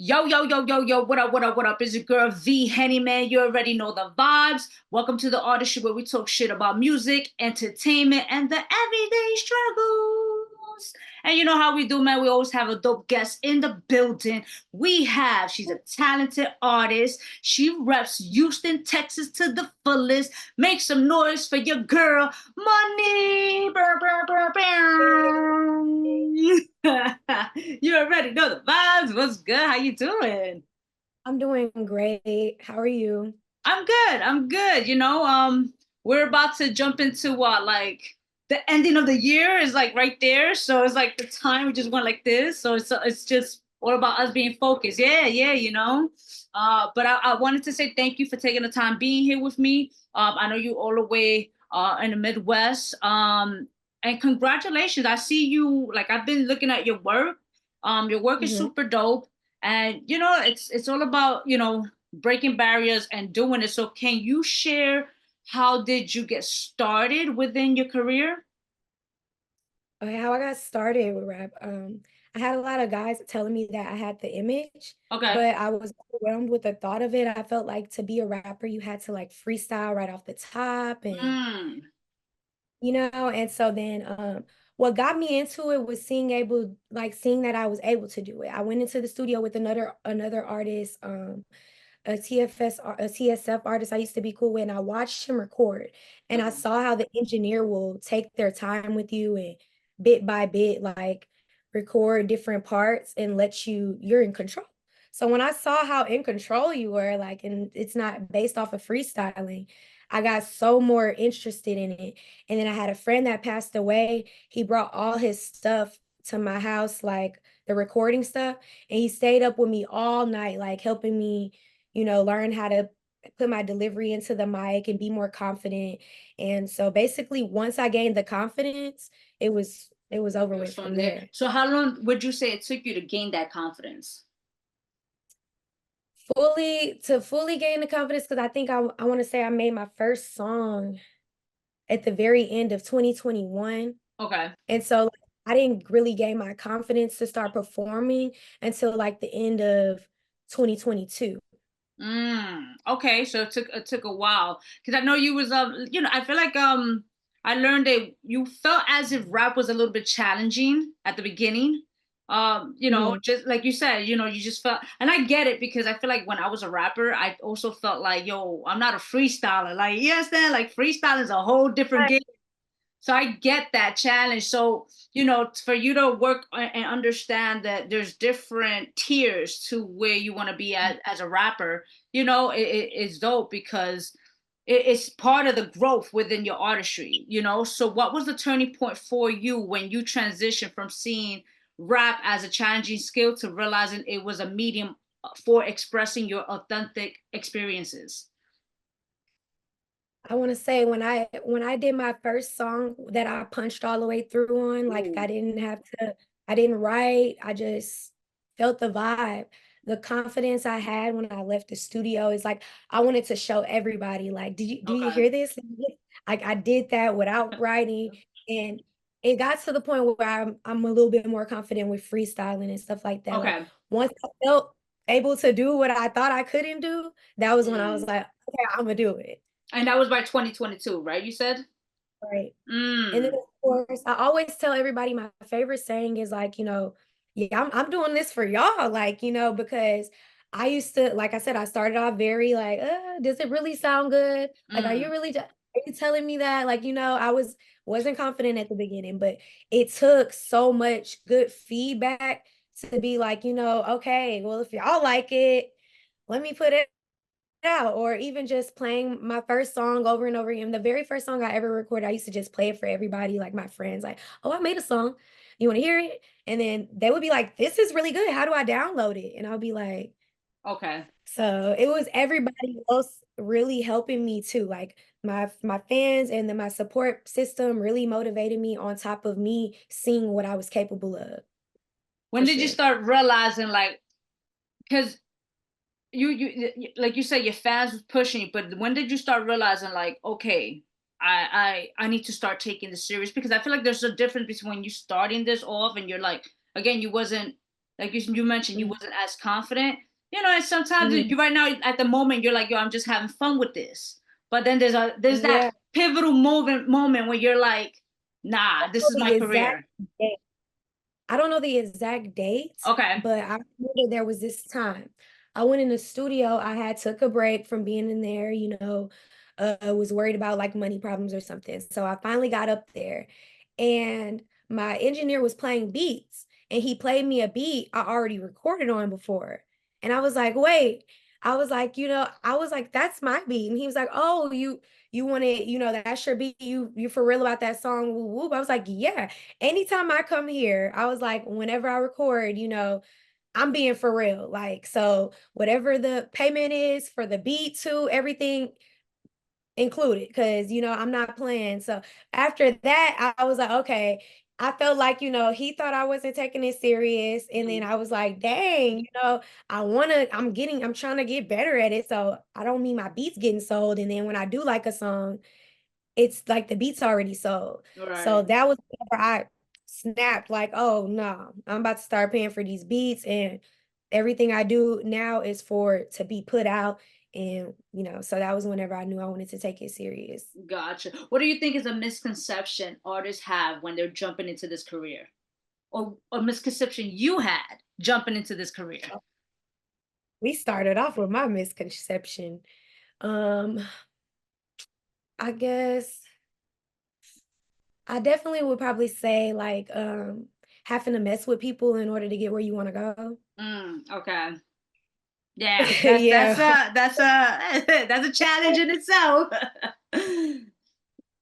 Yo, yo, yo, yo, yo, what up, what up, what up? It's your girl V-HENNY, man. You already know the vibes. Welcome to the Artistry, where we talk shit about music, entertainment, and the everyday struggles. And you know how we do, man. We always have a dope guest in the building. She's a talented artist. She reps Houston, Texas to the fullest. Make some noise for your girl, Muney. Brr, brr, brr, brr. You already know the vibes. What's good? How you doing? I'm doing great. How are you? I'm good. I'm good. We're about to jump into what, like the ending of the year is like right there. So it's like the time we just went like this. So it's just all about us being focused. Yeah, yeah, But I wanted to say thank you for taking the time being here with me. I know you all the way in the Midwest. And congratulations. I see you, like I've been looking at your work. Your work is hmm super dope. And it's all about, breaking barriers and doing it. So can you share how did you get started within your career? Okay, how I got started with rap. I had a lot of guys telling me that I had the image, Okay. but I was overwhelmed with the thought of it. I felt like to be a rapper, you had to like freestyle right off the top and Mm, and so then what got me into it was seeing that I was able to do it. I went into the studio with another artist, a TSF artist I used to be cool with, and I watched him record, and I okay. saw how the engineer will take their time with you and bit by bit, like record different parts and you're in control. So when I saw how in control you were, like, and it's not based off of freestyling, I got so more interested in it. And then I had a friend that passed away. He brought all his stuff to my house, like the recording stuff, and he stayed up with me all night, like helping me learn how to put my delivery into the mic and be more confident. And so basically once I gained the confidence, it was over It was with from from there. there. So how long would you say it took you to gain that confidence? Fully gain the confidence, because I think I want to say I made my first song at the very end of 2021. Okay. And so like, I didn't really gain my confidence to start performing until like the end of 2022. Okay, so it took a while because I know you was I feel like I learned that you felt as if rap was a little bit challenging at the beginning. Mhm. Just like you said, you just felt, and I get it because I feel like when I was a rapper, I also felt like, yo, I'm not a freestyler. Like, yes, then like freestyling is a whole different game. So I get that challenge. So, for you to work and understand that there's different tiers to where you want to be as a rapper, it's dope because it's part of the growth within your artistry. So what was the turning point for you when you transitioned from seeing rap as a challenging skill to realizing it was a medium for expressing your authentic experiences? I want to say when I did my first song that I punched all the way through on, like Ooh, I didn't write, I just felt the vibe. The confidence I had when I left the studio is like I wanted to show everybody, like, do you okay. hear this? Like I did that without writing, and it got to the point where I'm a little bit more confident with freestyling and stuff like that. Like Okay. once I felt able to do what I thought I couldn't do, that was when I was Mm. like, okay, I'm gonna do it. And that was by 2022, right? You said? Right. And then Mm. of course, I always tell everybody my favorite saying is like, yeah, I'm doing this for y'all, like, because I used to, like I said, I started off very like, does it really sound good? Like, Mm. are you telling me that? Like, I wasn't confident at the beginning, but it took so much good feedback to be like, okay, well, if y'all like it, let me put it out, or even just playing my first song over and over again. The very first song I ever recorded, I used to just play it for everybody, like my friends, like, "Oh, I made a song. You want to hear it?" And then they would be like, "This is really good. How do I download it?" And I'll be like, Okay. so it was everybody else really helping me too. Like my fans and then my support system really motivated me on top of me seeing what I was capable of, When for did you sure. start realizing, like, because like you said, your fans was pushing you, but when did you start realizing, like, okay, I need to start taking this serious? Because I feel like there's a difference between you starting this off and you're like, again, you wasn't. Like you mentioned, you Mhm. wasn't as confident. You know, and sometimes Mhm. you right now at the moment you're like, yo, I'm just having fun with this. But then there's that Yeah. pivotal moment where you're like, nah, this is my The exact career. date. I don't know the exact date, Okay. but I remember there was this time. I went in the studio. I had took a break from being in there, was worried about like money problems or something. So I finally got up there and my engineer was playing beats and he played me a beat I already recorded on before. And I was like, wait, I was like, I was like, that's my beat. And he was like, oh, you want it, that's your beat. You for real about that song? Whoop, whoop. I was like, yeah. Anytime I come here, I was like, whenever I record, I'm being for real. Like, so whatever the payment is for the beat too, everything included, because I'm not playing. So after that, I was like, okay. I felt like, he thought I wasn't taking it serious. And then Mhm. I was like, dang, I'm trying to get better at it. So I don't mean my beats getting sold. And then when I do like a song, it's like the beat's already sold. So Right. that was whenever I snapped, like, oh no, I'm about to start paying for these beats, and everything I do now is for to be put out. And so that was whenever I knew I wanted to take it serious. Gotcha. What do you think is a misconception artists have when they're jumping into this career? Or a misconception you had jumping into this career? We started off with my misconception. Um, I guess I definitely would probably say like having to mess with people in order to get where you want to go. Okay. Yeah, Yeah. that's a that's a challenge in itself.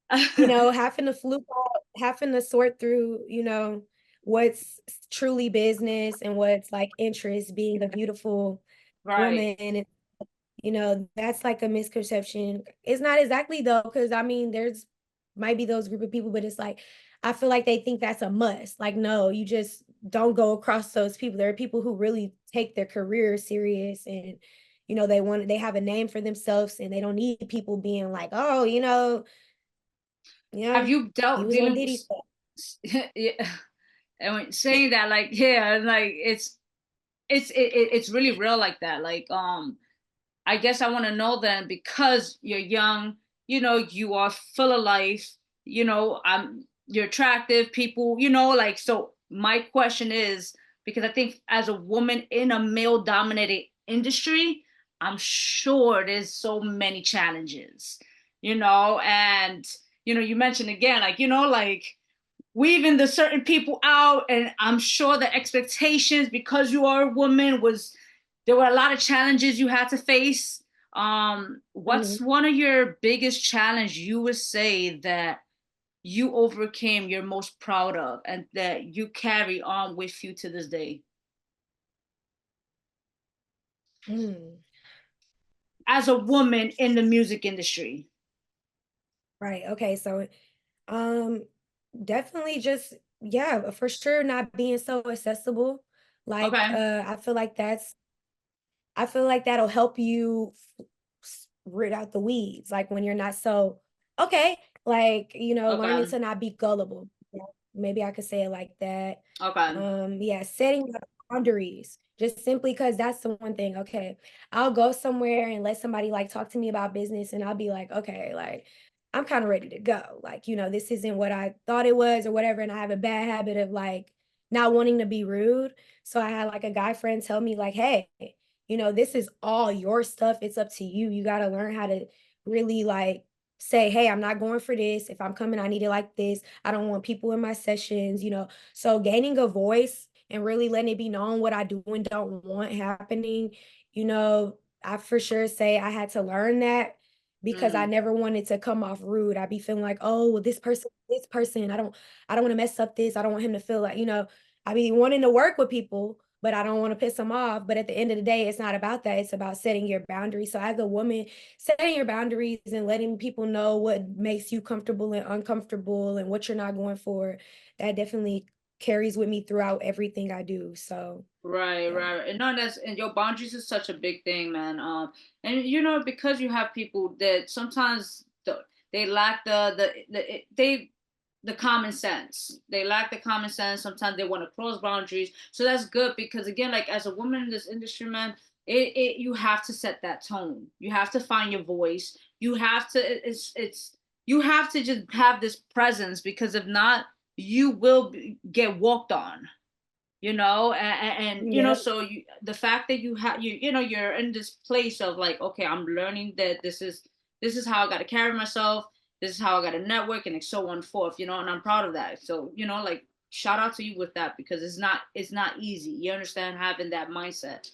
Having to fluke out, having to sort through, what's truly business and what's like interest, being a beautiful Right. woman. And, that's like a misconception. It's not exactly though, because I mean, there's might be those group of people, but it's like, I feel like they think that's a must. Like, no, you just don't go across those people. There are people who really take their career serious and, they have a name for themselves and they don't need people being like, oh, Have you he dealt was on dealing Diddy stuff. with yeah, and when saying that like yeah, like it's really real like that. Like I guess I want to know then because you're young, you are full of life, you're attractive people, like so my question is because I think as a woman in a male dominated industry, I'm sure there's so many challenges, and you mentioned again like like weaving the certain people out, and I'm sure the expectations because you are a woman was there were a lot of challenges you had to face. What's Mhm. one of your biggest challenge you would say that you overcame, you're most proud of, and that you carry on with you to this day Mm. as a woman in the music industry? Right. Okay. So, um, definitely just, yeah, for sure not being so accessible. Like, Okay. I feel like that'll help you rid out the weeds. Like when you're not so, okay, like, learning Okay. to not be gullible. Yeah, maybe I could say it like that. Okay. Yeah, setting up boundaries. Just simply because that's the one thing. Okay, I'll go somewhere and let somebody like talk to me about business, and I'll be like, okay, like I'm kind of ready to go. Like, this isn't what I thought it was or whatever. And I have a bad habit of like not wanting to be rude. So I had like a guy friend tell me, like, hey, this is all your stuff. It's up to you. You got to learn how to really like say, hey, I'm not going for this. If I'm coming, I need it like this. I don't want people in my sessions. So gaining a voice and really letting it be known what I do and don't want happening, I for sure say I had to learn that because I Mm, never wanted to come off rude. I'd be feeling like, oh, well, this person, I don't want to mess up this. I don't want him to feel like, I be wanting to work with people, but I don't want to piss them off. But at the end of the day, it's not about that. It's about setting your boundaries. So as a woman, setting your boundaries and letting people know what makes you comfortable and uncomfortable and what you're not going for, that definitely carries with me throughout everything I do. So right, yeah. right. And no, that's and your boundaries is such a big thing, man. And because you have people that sometimes they lack they the common sense. They lack the common sense. Sometimes they want to cross boundaries. So that's good because again, like as a woman in this industry, man, it you have to set that tone. You have to find your voice. You have to it's you have to just have this presence because if not, you will get walked on. And Yeah. so the fact that you're in this place of like, okay, I'm learning that this is how I got to carry myself, this is how I got to network, and so on and forth, and I'm proud of that. So like, shout out to you with that because it's not easy, you understand, having that mindset.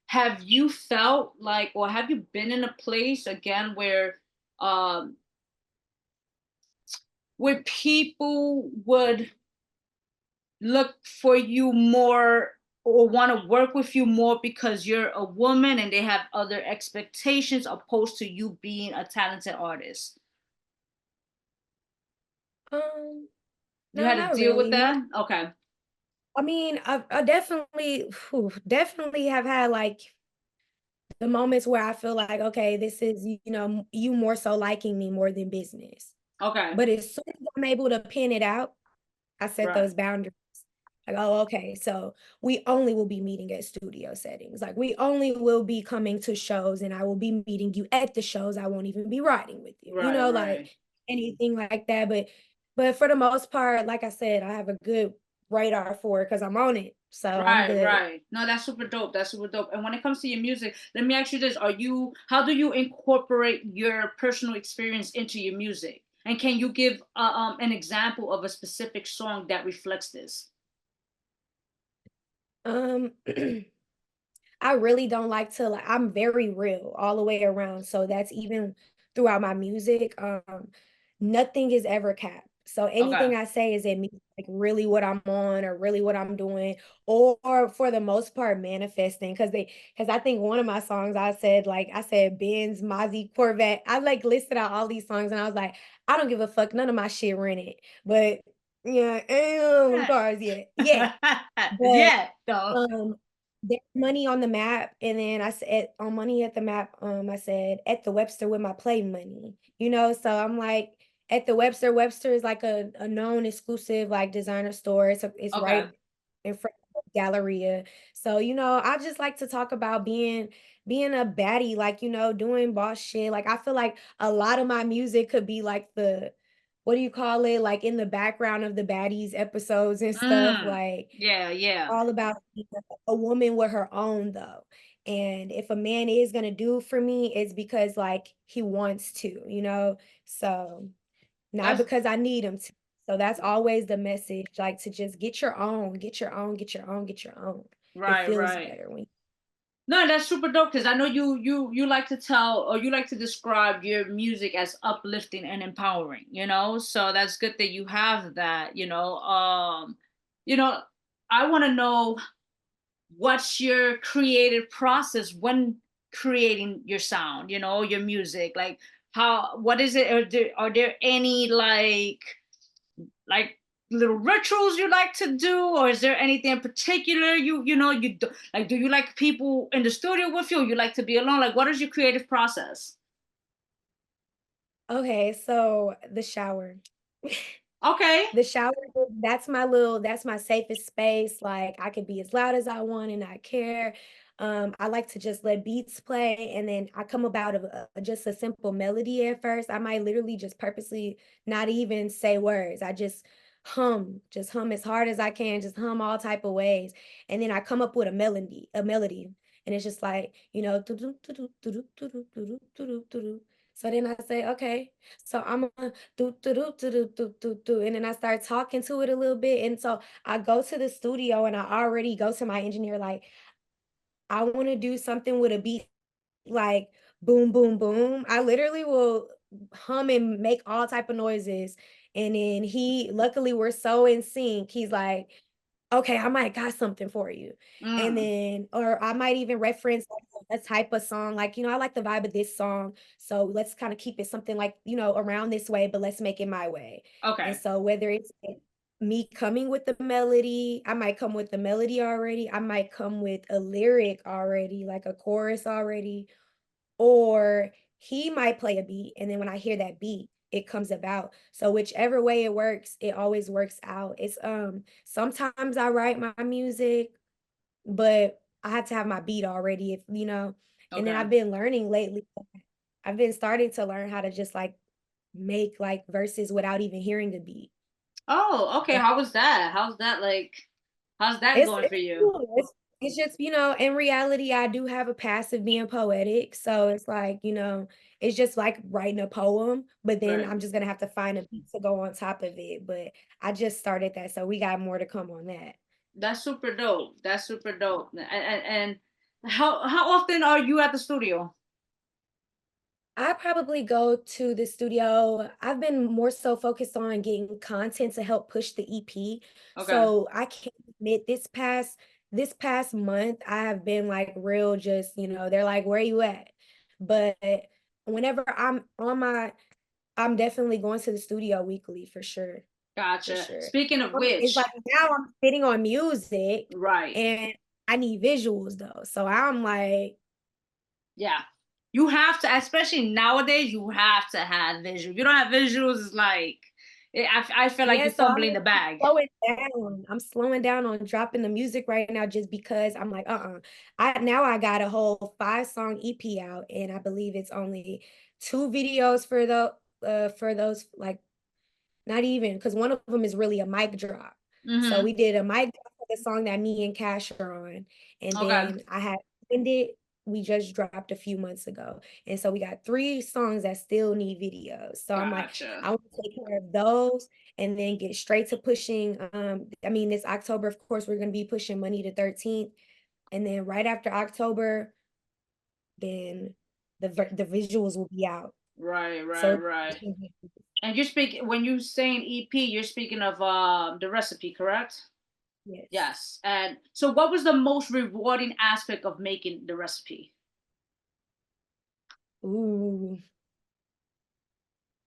Have you felt like, or have you been in a place again um where people would look for you more or want to work with you more because you're a woman and they have other expectations opposed to you being a talented artist? Um, You no, had to not deal with really. that? Okay. I mean, I definitely, definitely have had like the moments where I feel like, okay, this is, you more so liking me more than business. Okay. But as soon as I'm able to pin it out, I set Right. those boundaries. Like, oh, okay, so we only will be meeting at studio settings. Like, we only will be coming to shows, and I will be meeting you at the shows. I won't even be riding with you, Right. like Right. anything like that. But for the most part, like I said, I have a good radar for it because I'm on it. So I'm Right, good. right. No, that's super dope. That's super dope. And when it comes to your music, let me ask you this. How do you incorporate your personal experience into your music? And can you give an example of a specific song that reflects this? Um, I really don't like to like I'm very real all the way around. So that's even throughout my music. Nothing is ever capped. So Okay. anything I say is in me, like really what I'm on or really what I'm doing, or for the most part manifesting. Because I think one of my songs I said Benz, Mozzie, Corvette. I like listed out all these songs and I was like, I don't give a fuck, none of my shit rented. But yeah, cars, yeah. Yeah. But Yeah, though. there's money on the map, and then I said on money at the map, I said at the Webster with my play money, so I'm like at the Webster is like a known exclusive like designer store. It's Okay. right in front of the Galleria. So, I just like to talk about being a baddie, like, doing boss shit. Like I feel like a lot of my music could be like the what do you call it? Like in the background of the baddies episodes and stuff. Like Yeah, yeah. all about being a woman with her own though. And if a man is gonna do for me, it's because like he wants to, So not That's because I need him to. So that's always the message, like to just get your own, get your own, get your own, get your own. It right, feels right. better when No, that's super dope because I know you like to tell or you like to describe your music as uplifting and empowering, So that's good that you have that. You know, I want to know what's your creative process when creating your sound, your music. Like what is it? Are there any like little rituals you like to do, or is there anything in particular you do, like, do you like people in the studio with you, or you like to be alone? Like, what is your creative process? okay, so the shower. Okay. The shower, that's my safest space. Like I could be as loud as I want and not care. I like to just let beats play and then I come about just a simple melody at first. I might literally just purposely not even say words. I just hum as hard as I can, just hum all type of ways. And then I come up with a melody. And it's just like, so then I say, okay, so I'm gonna do, and then I start talking to it a little bit. And so I go to the studio and I already go to my engineer, like, I want to do something with a beat like boom, boom, boom. I literally will hum and make all type of noises. And then luckily we're so in sync. He's like, okay, I might got something for you. And Mm, then, or I might even reference like a type of song, like, I like the vibe of this song. So let's kind of keep it something like, around this way, but let's make it my way. And okay. so whether it's like me coming with the melody, I might come with the melody already. I might come with a lyric already, like a chorus already, or he might play a beat. And then when I hear that beat, it comes about. So whichever way it works, it always works out. It's sometimes I write my music, but I have to have my beat already, if you know. And then Okay. I've been learning lately. I've been starting to learn how to just like make like verses without even hearing the beat. Oh, okay. So How was that? How's that like? How's that it's going for it's you? cool. It's just, in reality, I do have a past of being poetic. So it's like, it's just like writing a poem, but then Right. I'm just gonna have to find a beat to go on top of it. But I just started that, so we got more to come on that. That's super dope. That's super dope. And how often are you at the studio? I probably go to the studio. I've been more so focused on getting content to help push the EP. Okay. So I can't admit this past month, I have been like real just, they're like, where you at? But whenever I'm definitely going to the studio weekly for sure. For Gotcha. sure. Speaking of It's like which, now I'm sitting on music right. and I need visuals though. So I'm like, Yeah. You have to, especially nowadays, you have to have visuals. If you don't have visuals, it's like I feel like yeah, you're so fumbling the bag. slowing down. I'm slowing down on dropping the music right now just because I'm like, I got a whole 5-song EP out, and I believe it's only 2 videos for those, like, not even, because one of them is really a mic drop. So Mm-hmm. we did a mic drop for the song that me and Cash are on. And Okay. then I had ended, we just dropped a few months ago. And so we got 3 songs that still need videos. So I'm like, Gotcha. I want to take care of those and then get straight to pushing. I mean, this October, of course, we're gonna be pushing Money to 13th. And then right after October, then the visuals will be out. Right, right, So right. And you're speaking when you saying EP, you're speaking of the recipe, correct? yes. Yes. And so what was the most rewarding aspect of making the recipe? Ooh.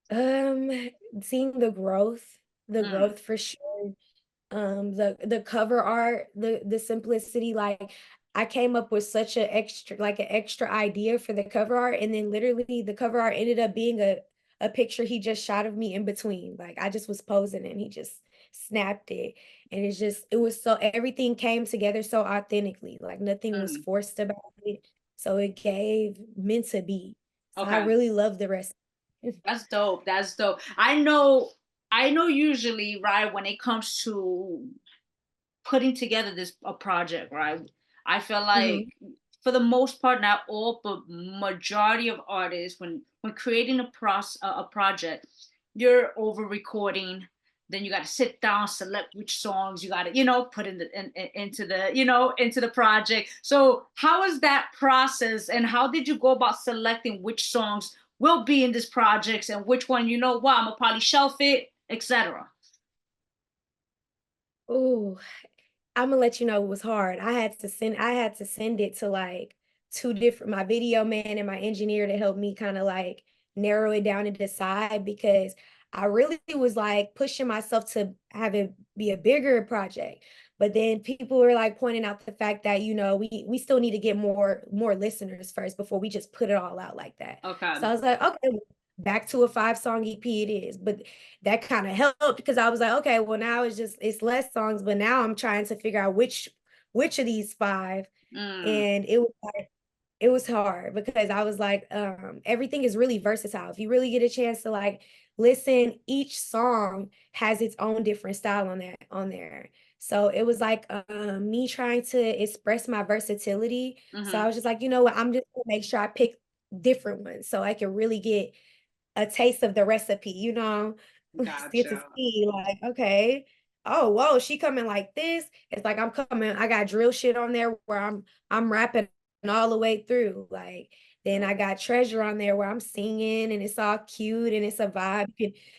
Um, seeing the growth Mm, for sure. The cover art, the simplicity, like I came up with such an extra idea for the cover art, and then literally the cover art ended up being a picture he just shot of me in between. Like I just was posing and he just snapped it. And it was so everything came together so authentically, like nothing was mm. forced about it. So it gave meant to be. So I Okay. really love the rest. That's dope. That's dope. I know usually, right, when it comes to putting together this a project, right? I feel like Mhm. for the most part, not all, but majority of artists, when creating a project, you're over recording. Then you got to sit down, select which songs you got to, put into the, into the project. So how is that process, and how did you go about selecting which songs will be in this project and which one, I'm gonna probably shelf it, etc. Ooh, Imma let you know it was hard. I had to send it to, like, 2 different my video man and my engineer to help me kinda, like, narrow it down and decide because I really was, like, pushing myself to have it be a bigger project, but then people were, like, pointing out the fact that, we still need to get more listeners first before we just put it all out like that. So Okay. I was like, "Okay, back to a 5-song EP it is," but that kind of helped because I was like, okay, well now it's less songs, but now I'm trying to figure out which of these 5, Mm, and it was hard because I was like, everything is really versatile. If you really get a chance to like listen, each song has its own different style on there. So it was like me trying to express my versatility. So I hmm. was just like, you know what, I'm just gonna make sure I pick different ones so I can really get a taste of the recipe, get to Gotcha. see like, okay, oh, whoa, she coming like this. It's like I got drill shit on there where I'm rapping all the way through. Like, then I got treasure on there where I'm singing and it's all cute and it's a vibe.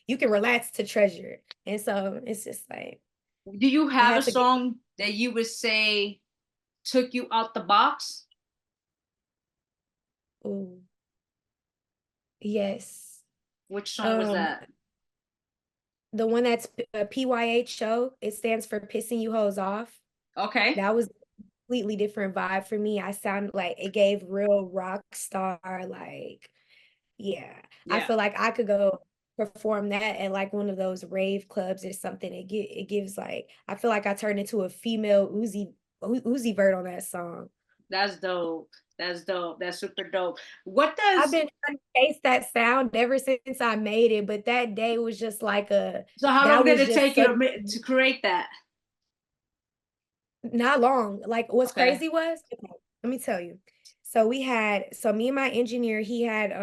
You can relax to treasure. And so it's just like Do you I have a had to get, song that you would say took you out the box? ooh, yes. Which song was Um, that? the one that's PYH show, it stands for pissing you hoes off. Okay. That was completely different vibe for me. I sound like it gave real rock star, like, yeah. I Yeah. feel like I could go. perform that at like one of those rave clubs or something, it gives like, I feel like I turned into a female Uzi Vert on that song. That's dope. That's dope. That's super dope. What I've does been trying to taste that sound ever since I made it, but that day was just like so how long that did was it just take you such, to create that? not long. Like what's Okay. crazy was, okay, let me tell you. So so me and my engineer, he had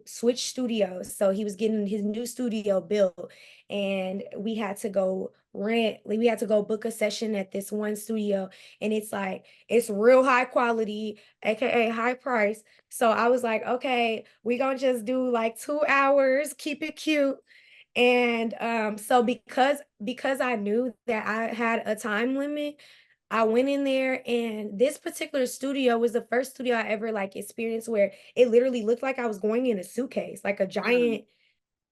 switched studios. So he was getting his new studio built and we had to go rent, like we had to go book a session at this one studio and it's like it's real high quality, aka high price. So I was like, okay, we gonna just do like 2 hours, keep it cute. And so because I knew that I had a time limit, I went in there and this particular studio was the first studio I ever like experienced where it literally looked like I was going in a suitcase, like a Mm. giant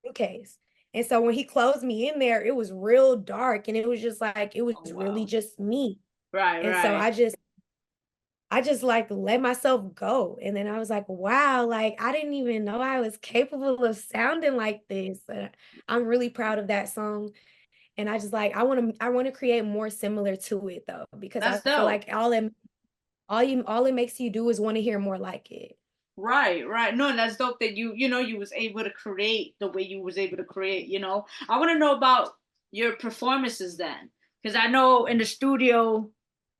suitcase. And so when he closed me in there, it was real dark and it was just like it was Oh really wow. just me. Right, And so right. I just like let myself go. And then I was like, wow, like I didn't even know I was capable of sounding like this. I'm really proud of that song. And I just like I want to create more similar to it though, because I That's feel dope. like all it makes you do is want to hear more like it. Right, right. No, and that's dope that you was able to create the way you was able to create. I want to know about your performances then. Because I know in the studio,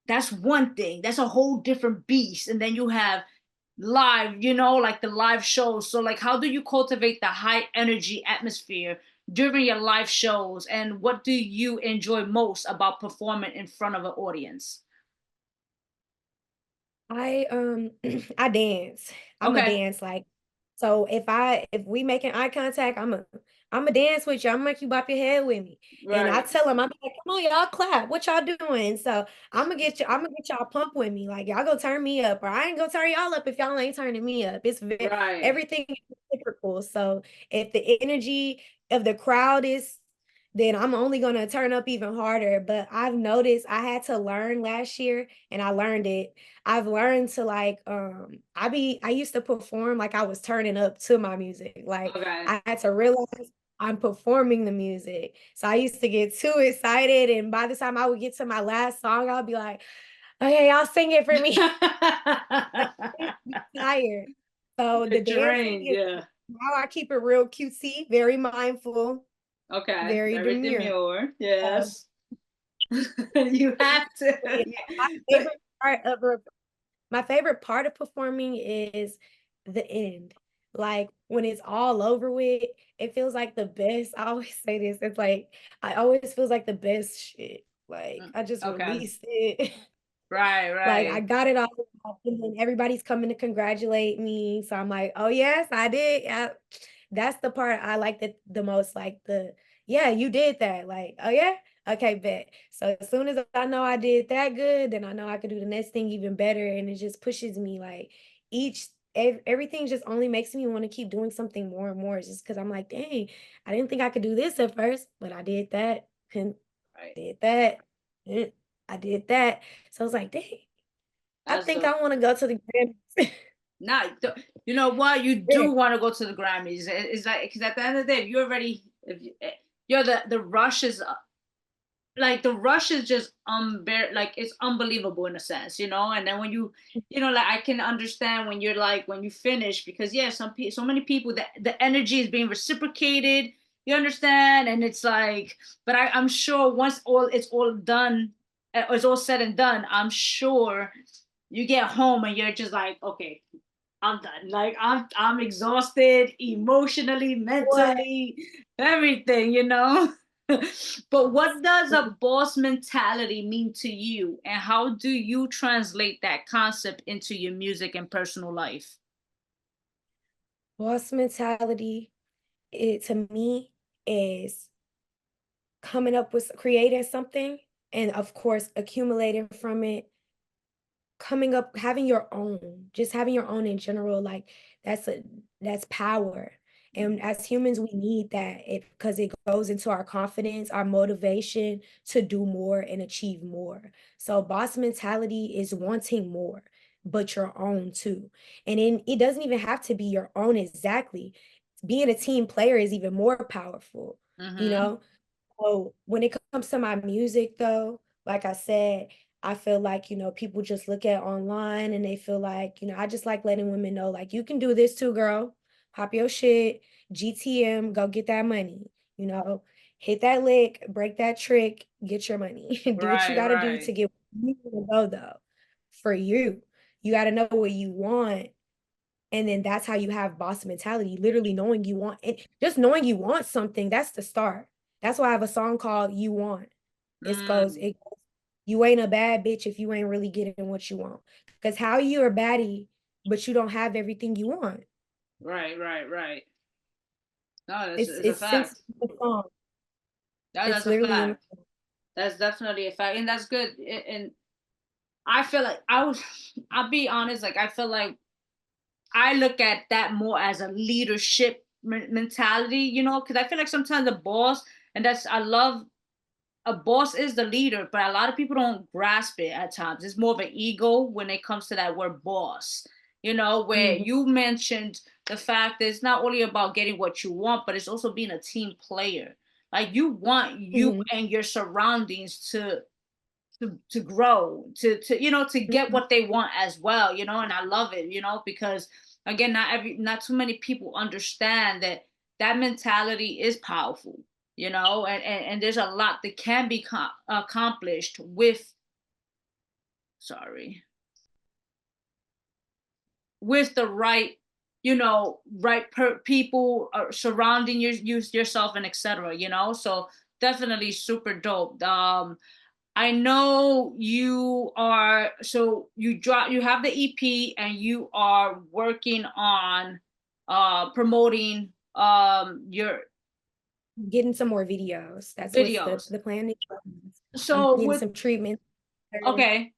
that's one thing. That's a whole different beast. And then you have live, like the live shows. So like how do you cultivate the high energy atmosphere during your live shows? And what do you enjoy most about performing in front of an audience? I I dance. I'm a Okay. dance like so if we making eye contact, I'm a dance with you. I'm make you bop your head with me. And I Right. tell them, I'm like, come on, y'all clap. What y'all doing? So I'm gonna get y'all pump with me. Like y'all gonna turn me up, or I ain't gonna turn y'all up if y'all ain't turning me up. Right. Everything is reciprocal. So if the energy of the crowd is then I'm only gonna turn up even harder. But I've noticed I had to learn last year and I learned it. I've learned to like I used to perform like I was turning up to my music. Like Okay. I had to realize I'm performing the music. So I used to get too excited and by the time I would get to my last song, I'll be like, okay, y'all sing it for me. Like I used to be tired. So the You're dancing drained, is yeah. now I keep it real cutesy, very mindful, Okay, very very demure. demure. So, Yes. You have but yeah, to. my Yeah. part of a my favorite part of performing is the end. Like when it's all over with, it feels like the best. I always say this. It's like I always feels like the best shit. Like I just Okay. released it. Right, Like I right. got it all out, and then everybody's coming to congratulate me. So I'm like, oh yes, I did. That's the part I like the most. Like yeah, you did that. Like, oh yeah, okay, bet. So as soon as I know I did that good, then I know I could do the next thing even better, and it just pushes me like everything just only makes me want to keep doing something more and more. It's just because I'm like, dang, I didn't think I could do this at first, but I did that, and Right. did that, and I did that. So I was like, dang. I That's think the I want to go to the Grammys. Now, you know what? You Yeah. do want to go to the Grammys. It's like because at the end of the day, if you're already, if you, you're the rush is like the rush is just like it's unbelievable in a sense, and then when like I can understand when you're like when you finish because yeah, so many people that the energy is being reciprocated, you understand, and it's like, but I'm sure once it's all done, it's all said and done, I'm sure you get home and you're just like, okay, I'm done. Like I'm exhausted emotionally, What? mentally, everything. But what does a boss mentality mean to you, and how do you translate that concept into your music and personal life? Boss mentality, it to me is coming up with creating something and of course accumulating from it, coming up having your own, just having your own in general, like that's power. And as humans, we need that because it goes into our confidence, our motivation to do more and achieve more. So boss mentality is wanting more, but your own too. And it doesn't even have to be your own exactly. being a team player is even more powerful, you Mm-hmm. know? So when it comes to my music though, like I said, I feel like, people just look at online and they feel like, I just like letting women know, like, you can do this too, girl. Pop your shit, GTM, go get that money, you know, hit that lick, break that trick, get your money. Do what you Right, got to do right. to get where you wanna go though. For you, you got to know what you want. And then that's how you have boss mentality, literally knowing you want it. Just knowing you want something, that's the start. That's why I have a song called You Want. Mm, It goes, you ain't a bad bitch if you ain't really getting what you want. Because how you're a baddie, but you don't have everything you want. right, right, right. No, It's it's a it's since fact. the song. It's That's a literally in. fact. That's definitely a fact, and that's good. And I feel like I was, I'll be honest, like I feel like I look at that more as a leadership mentality, you know, because I feel like sometimes the boss, and that's, I love, a boss is the leader, but a lot of people don't grasp it at times. It's more of an ego when it comes to that word boss, you know, where Mhm, you mentioned the fact that it's not only about getting what you want, but it's also being a team player. Like you want you mhm, and your surroundings to grow, to you know, to get mhm. what they want as well, you know. And I love it, you know, because again, not too many people understand that that mentality is powerful, you know. And there's a lot that can be accomplished with, sorry, with the right, you know, right people surrounding yourself and etc., you know. So definitely super dope. I know you are, so you have the EP and you are working on promoting your Getting some more videos. That's what's the videos. the plan. I'm So getting with, some treatment. okay,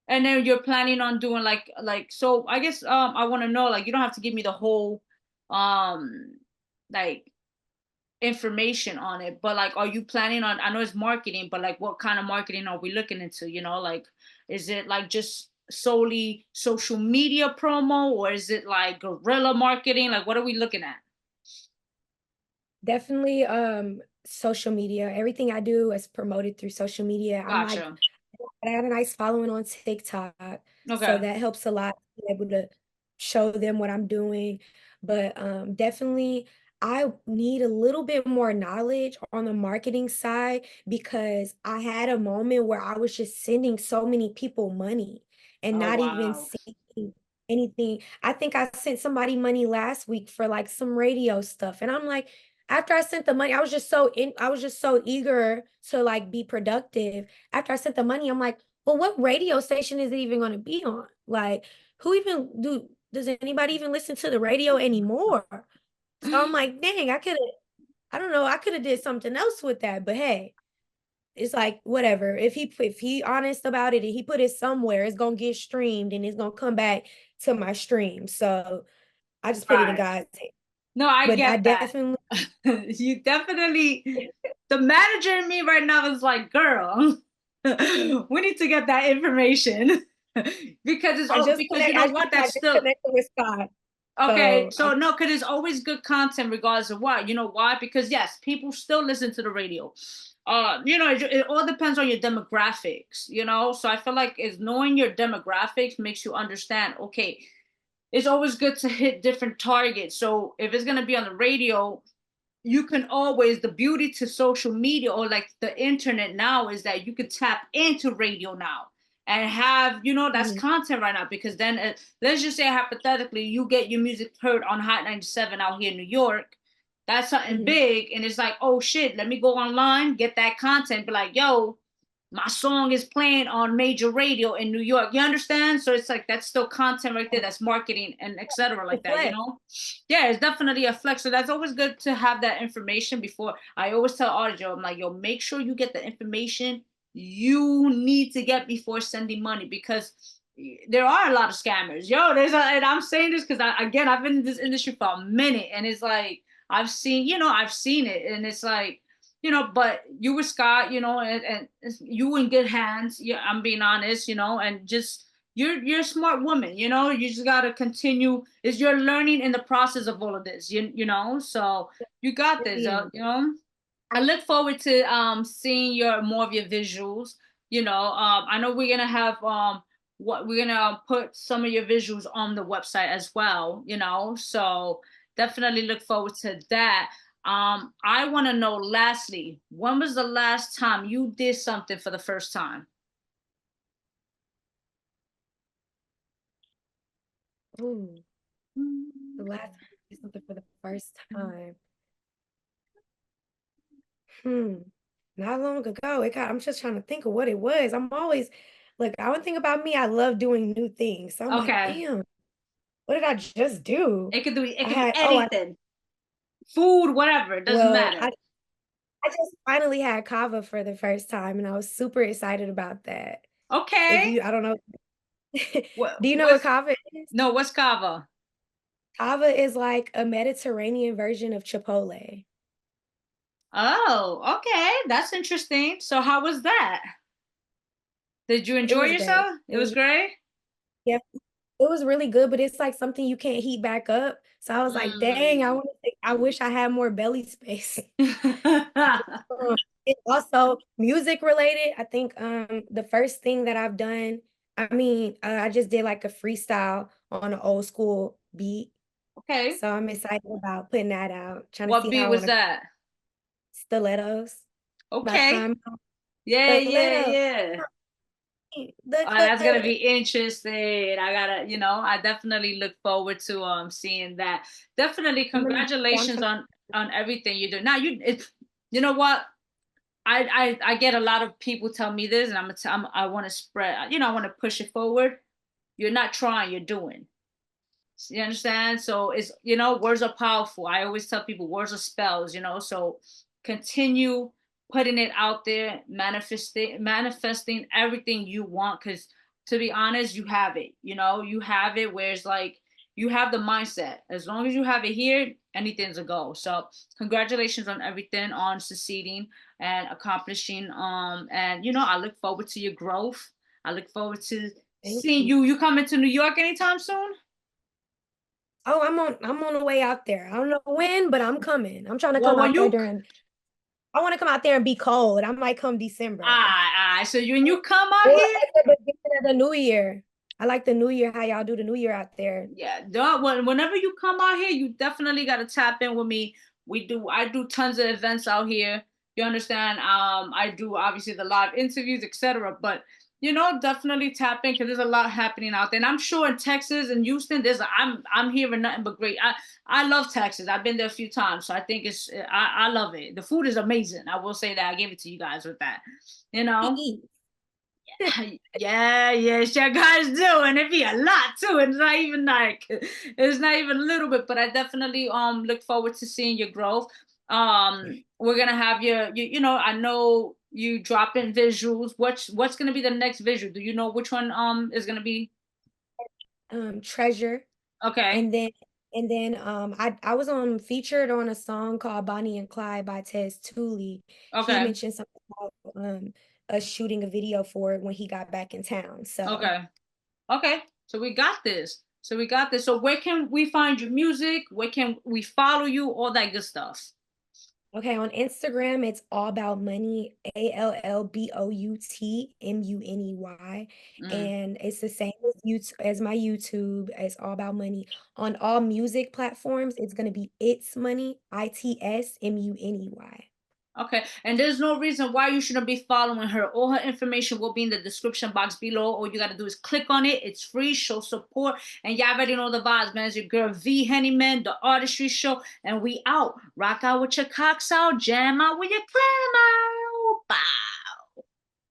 and then you're planning on doing like, so I guess I want to know, like, you don't have to give me the whole um like information on it, but like, are you planning on, I know it's marketing, but like what kind of marketing are we looking into, you know? Like, is it like just solely social media promo, or is it like guerrilla marketing? Like, what are we looking at? Definitely social media. Everything I do is promoted through social media. Gotcha. I got a nice following on TikTok, so Okay. that helps a lot to be able to show them what I'm doing. But definitely, I need a little bit more knowledge on the marketing side because I had a moment where I was just sending so many people money and Oh not even wow. seeing anything. I think I sent somebody money last week for like some radio stuff, and I'm like, after I sent the money, I was just so eager to like be productive. After I sent the money, I'm like, well, what radio station is it even going to be on? Like, does anybody even listen to the radio anymore? So I'm like, dang, I don't know, I could have did something else with that, but hey, it's like whatever. If he honest about it and he put it somewhere, it's gonna get streamed and it's gonna come back to my stream. So I just put it in Right. God's hands. No, I But I get that. definitely You definitely, the manager in me right now is like, girl, we need to get that information. Because it's, oh, because you know what, I that's just still, connected with Scott. okay, So so no, because it's always good content regardless of what. You know why? Because yes, people still listen to the radio. You know, it all depends on your demographics, you know. So I feel like is knowing your demographics makes you understand, okay, it's always good to hit different targets. So if it's gonna be on the radio, you can always, the beauty to social media or like the internet now is that you could tap into radio now and have, you know, that's mhm, content right now. Because then let's just say hypothetically you get your music heard on Hot 97 out here in New York, that's something mhm. big, and it's like, oh shit, let me go online, get that content, be like, yo, my song is playing on major radio in New York. You understand? So it's like that's still content right there. That's marketing and etc. like that, you Reflect. know? Yeah, it's definitely a flex. So that's always good to have that information before. I always tell audio, I'm like, yo, make sure you get the information you need to get before sending money, because there are a lot of scammers. Yo, and I'm saying this because again, I've been in this industry for a minute, and it's like I've seen, you know, I've seen it, and it's like, you know, but you with Scott, you know, and you in good hands. Yeah, I'm being honest, you know, and just you're a smart woman, you know. You just gotta continue. Is you're learning in the process of all of this, you know. So you got this, Yeah. you know. I look forward to seeing your more of your visuals. You know, I know we're gonna have what we're gonna put some of your visuals on the website as well. You know, so definitely look forward to that. I want to know. Lastly, when was the last time you did something for the first time? Ooh, the last time I did something for the first time. Hmm. Not long ago. I'm just trying to think of what it was. I'm always like, I would think about me. I love doing new things. So I'm like, Okay, damn, what did I just do? it could be it I could be had, oh, anything, food, whatever. It doesn't well, matter. I just finally had kava for the first time, and I was super excited about that. If Okay. you, I don't know, What do you know what what's kava is? no? What's kava? Kava is like a Mediterranean version of Chipotle. Oh, okay. That's interesting. So how was that? Did you It enjoy was great. yourself? It It was was, great. yeah, it was really good, but it's like something you can't heat back up. So I was like, dang, Mm. I wish I had more belly space. It's also music related. I think the first thing that I've done, I mean, I just did like a freestyle on an old school beat. Okay. So I'm excited about putting that out, trying to What see beat how I was want to that? stilettos by Okay. Prime. Yeah, yeah, Stiletto, yeah. the Oh, that's gonna be cut. interesting. I gotta, you know, I definitely look forward to seeing that. Definitely I'm congratulations trying. on everything you do. Now you know what? I get a lot of people tell me this, and I want to spread, you know, I want to push it forward. You're not trying, you're doing. You understand? So it's, you know, words are powerful. I always tell people words are spells, you know. So continue putting it out there, manifesting everything you want. Because to be honest, you have it. You know, you have it where it's like you have the mindset. As long as you have it here, anything's a go. So congratulations on everything, on succeeding and accomplishing. And you know, I look forward to your growth. I look forward to Thank seeing you. you. You coming to New York anytime soon? Oh, I'm on the way out there. I don't know when, but I'm coming. I'm trying to Well, come when out there you during I want to come out there and be cold. I might come December. so when you come out Or here, at the beginning of the new year. I like the new year, how y'all do the new year out there. yeah, whenever you come out here, you definitely gotta tap in with me. I do tons of events out here. You understand? I do obviously the live interviews, etc. But you know, definitely tap in because there's a lot happening out there. And I'm sure in Texas and Houston, I'm hearing nothing but great. I love Texas. I've been there a few times, so I think I love it. The food is amazing. I will say that. I gave it to you guys with that. You know? Eat. Yeah, yes, you guys do, and it be a lot too. It's not even a little bit, but I definitely look forward to seeing your growth. We're gonna have you know, I know you dropping visuals. What's gonna be the next visual? Do you know which one is gonna be? Treasure. Okay, And then I was on featured on a song called Bonnie and Clyde by Tez Tooley. He okay, mentioned something about us shooting a video for it when he got back in town. So okay, okay. So we got this. So we got this. So where can we find your music? Where can we follow you? All that good stuff. okay, on Instagram, it's all about money, ALLBOUTMUNEY. Mm. And it's the same as as my YouTube. It's all about money. On all music platforms, it's gonna be It's Money, ITSMUNEY. Okay, and there's no reason why you shouldn't be following her. All her information will be in the description box below. All you gotta do is click on it. It's free, show support, and y'all already know the vibes, man. It's your girl V-Henny, man, the Artistry Show, and we out. Rock out with your cocks out, jam out with your clam out.